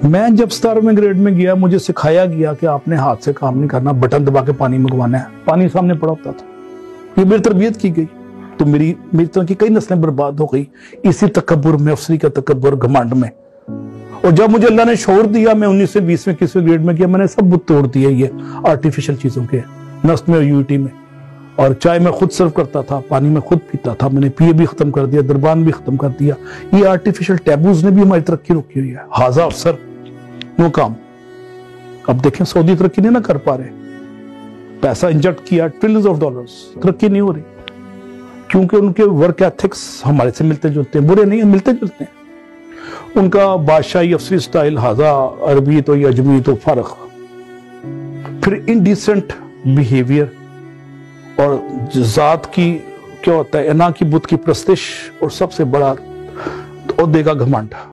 मैं जब 17वें ग्रेड में गया, मुझे सिखाया गया कि आपने हाथ से काम नहीं करना, बटन दबा के पानी मंगवाना है। पानी सामने पड़ा होता था, ये मेरी तरबियत की गई। तो मेरी तरह की कई नस्लें बर्बाद हो गई इसी तकब्बुर में, अफसरी का तकब्बुर, घमंड में। और जब मुझे अल्लाह ने शौर दिया, मैं 19 से 20वें 21वें ग्रेड में गया, मैंने सब बुत तोड़ दिए ये आर्टिफिशियल चीजों के, नस्ल में और यूटी में। और चाय मैं खुद सर्व करता था, पानी में खुद पीता था, मैंने पिए भी खत्म कर दिया, दरबान भी खत्म कर दिया। ये आर्टिफिशियल टैबूज ने भी हमारी तरक्की रोकी हुई है। हाजा अफसर वो काम। अब देखें सऊदी तरक्की नहीं ना कर पा रहे, पैसा इंजेक्ट किया ट्रिलियंस ऑफ डॉलर्स, तरक्की नहीं हो रही, क्योंकि उनके वर्क एथिक्स हमारे से मिलते जुलते हैं। बुरे नहीं है, मिलते जुलते हैं। उनका बादशाही अफसरी स्टाइल, हाजा अरबी तो या अजमी तो फर्क। फिर इनडिसेंट बिहेवियर और जात की क्या होता है, एना की बुत की प्रस्तिश, और सबसे बड़ा ओहदे का घमंड।